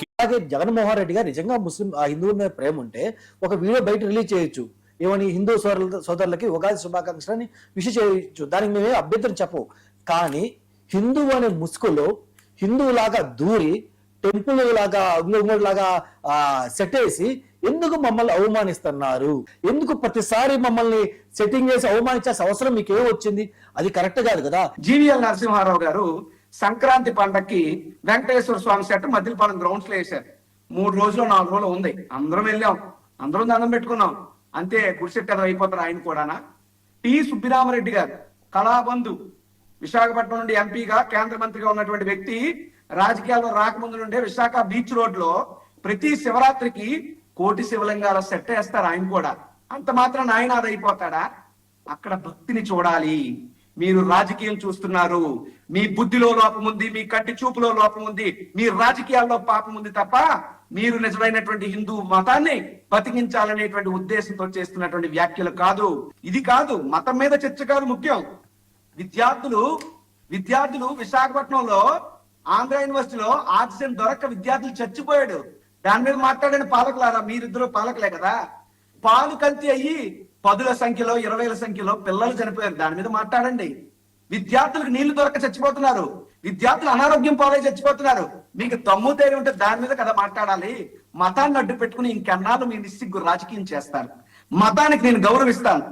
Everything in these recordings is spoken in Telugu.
అలాగే జగన్మోహన్ రెడ్డి గారు నిజంగా ముస్లిం హిందువుల మీద ప్రేమ ఉంటే ఒక వీడియో బయట రిలీజ్ చేయొచ్చు. ఏమని హిందూ సోదరులకి ఉగాది శుభాకాంక్షలని విష్ చేయొచ్చు. దానికి మేమే అభ్యంతరం చెప్పవు. కానీ హిందువు అనే ముసుగులో హిందువులాగా దూరి టెంపుల్ లాగా లాగా సెట్ వేసి ఎందుకు మమ్మల్ని అవమానిస్తున్నారు? ఎందుకు ప్రతిసారి మమ్మల్ని సెట్టింగ్ చేసి అవమానించాల్సిన అవసరం మీకు ఏం వచ్చింది? అది కరెక్ట్ కాదు కదా. జీవీఎల్ నరసింహారావు గారు సంక్రాంతి పండక్కి వెంకటేశ్వర స్వామి సెట్ మద్దిలపాలెం గ్రౌండ్స్ లో వేశారు. 3 రోజులు 4 రోజులు ఉంది. అందరం వెళ్ళాం, అందరం దండం పెట్టుకున్నాం. అంతే గుడిసెట్టారు అయిపోతారు ఆయన కూడానా? టి సుబ్బిరామరెడ్డి గారు కళాబంధు, విశాఖపట్నం నుండి ఎంపీగా కేంద్ర మంత్రిగా ఉన్నటువంటి వ్యక్తి, రాజకీయాల్లో రాకముందు నుండే విశాఖ బీచ్ రోడ్ లో ప్రతి శివరాత్రికి 1,000,000 శివలింగాల సెట్ వేస్తారు. ఆయన కూడా అంత మాత్రం ఆయన అది అయిపోతాడా? అక్కడ భక్తిని చూడాలి. మీరు రాజకీయం చూస్తున్నారు, మీ బుద్ధిలో లోపం ఉంది, మీ కంటి చూపులో లోపం ఉంది, మీ రాజకీయాల్లో పాపం ఉంది తప్ప మీరు నిజమైనటువంటి హిందూ మతాన్ని బతికించాలనేటువంటి ఉద్దేశంతో చేస్తున్నటువంటి వ్యాఖ్యలు కాదు. ఇది కాదు, మతం మీద చర్చ కాదు ముఖ్యం. విద్యార్థులు విశాఖపట్నంలో ఆంధ్ర యూనివర్సిటీలో ఆక్సిజన్ దొరక్క విద్యార్థులు చచ్చిపోయాడు. దాని మీద మాట్లాడిన పాలకులారా, మీరిద్దరు పాలకులే కదా. పాలు కల్తీ అయ్యి 10ల సంఖ్యలో 20ల సంఖ్యలో పిల్లలు చనిపోయారు. దాని మీద మాట్లాడండి. విద్యార్థులకు నీళ్లు దొరక చచ్చిపోతున్నారు, విద్యార్థులు అనారోగ్యం పాలై చచ్చిపోతున్నారు. మీకు తమ్ము ధైర్యం ఉంటే దాని మీద కదా మాట్లాడాలి. మతాన్ని అడ్డు పెట్టుకుని ఇంకెన్నాళ్ళు మీ నిస్సిగ్గు రాజకీయం చేస్తారు. మతానికి నేను గౌరవిస్తాను.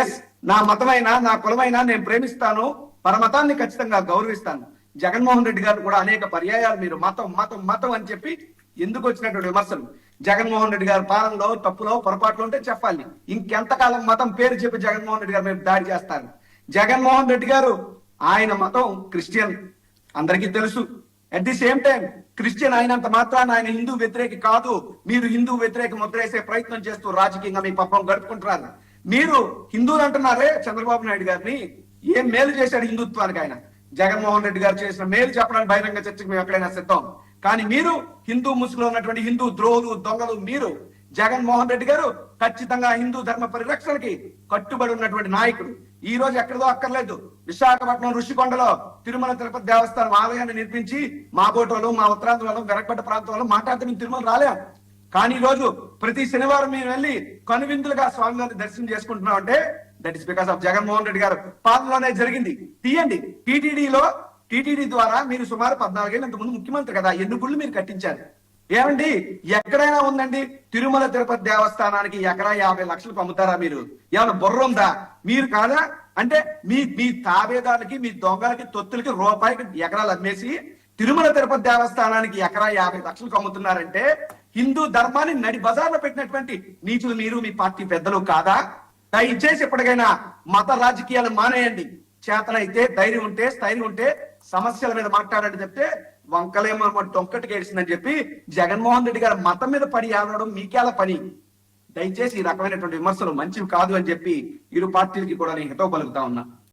ఎస్, నా మతమైనా నా కులమైనా నేను ప్రేమిస్తాను, పరమతాన్ని ఖచ్చితంగా గౌరవిస్తాను. జగన్మోహన్ రెడ్డి గారు కూడా అనేక పర్యాయాలు మీరు మతం మతం మతం అని చెప్పి ఎందుకు వచ్చినటువంటి విమర్శలు. జగన్మోహన్ రెడ్డి గారి పాలనలో తప్పులో పొరపాట్లు ఉంటే చెప్పాలి. ఇంకెంతకాలం మతం పేరు చెప్పి జగన్మోహన్ రెడ్డి గారు మీరు దాడి చేస్తారు? జగన్మోహన్ రెడ్డి గారు ఆయన మతం క్రిస్టియన్, అందరికీ తెలుసు. At the same time Christian అయినంత మాత్రాన ఆయన హిందూ వ్యతిరేకి కాదు. మీరు హిందూ వ్యతిరేక ముద్ర వేసే ప్రయత్నం చేస్తూ రాజకీయంగా మీ పాపం గడుపుకుంటున్నారు. మీరు హిందువులు అంటున్నారే చంద్రబాబు నాయుడు గారిని, ఏం మేలు చేశాడు హిందుత్వానికి ఆయన? జగన్మోహన్ రెడ్డి గారు చేసిన మేలు చెప్పడానికి బహిరంగ చర్చకు మేము ఎక్కడైనా సిద్ధం. కానీ మీరు హిందూ ముసుగులో ఉన్నటువంటి హిందూ ద్రోహులు, దొంగలు మీరు. జగన్మోహన్ రెడ్డి గారు ఖచ్చితంగా హిందూ ధర్మ పరిరక్షణకి కట్టుబడి ఉన్నటువంటి నాయకుడు. ఈ రోజు ఎక్కడదో అక్కర్లేదు, విశాఖపట్నం ఋషికొండలో తిరుమల తిరుపతి దేవస్థానం ఆలయాన్ని నిర్మించి మా బోటోలు, మా ఉత్తరాంధ్రలో, వెనకబడ్డ ప్రాంతంలో మాట్లాడితే మేము తిరుమల రాలేం. కానీ ఈ రోజు ప్రతి శనివారం మేము వెళ్ళి కనువిందులుగా స్వామివారిని దర్శనం చేసుకుంటున్నాం అంటే that is because of Jaganmohan Reddy గారు పాలనలోనే జరిగింది. తీయండి, టీటీడీ ద్వారా మీరు సుమారు 14 ఏళ్ళు ఇంతకుముందు ముఖ్యమంత్రి కదా, ఎన్ని గుళ్ళు మీరు కట్టించారు? ఏమండి, ఎక్కడైనా ఉందండి తిరుమల తిరుపతి దేవస్థానానికి ఎకరా 50 లక్షలకు అమ్ముతారా మీరు? ఏమైనా బుర్ర ఉందా? మీరు కాదా అంటే మీ తాబేదాలకి, మీ దొంగలకి, తొత్తులకి రూపాయికి ఎకరాలు అమ్మేసి తిరుమల తిరుపతి దేవస్థానానికి ఎకరా 50 లక్షలకు అమ్ముతున్నారంటే హిందూ ధర్మాన్ని నడి బజార్లో పెట్టినటువంటి నీచులు మీరు, మీ పార్టీ పెద్దలు కాదా? దయచేసి ఎప్పటికైనా మత రాజకీయాలు మానేయండి. చేతనైతే ధైర్యం ఉంటే, స్థైర్యం ఉంటే సమస్యల మీద మాట్లాడండి. చెప్తే వంకలేమో టొంకటికి ఏడిసిందని చెప్పి జగన్మోహన్ రెడ్డి గారు మతం మీద పడి ఆడడం మీకేలా పని? దయచేసి ఈ రకమైనటువంటి విమర్శలు మంచివి కాదు అని చెప్పి ఇరు పార్టీలకి కూడా నేను హితవు పలుకుతా ఉన్నా.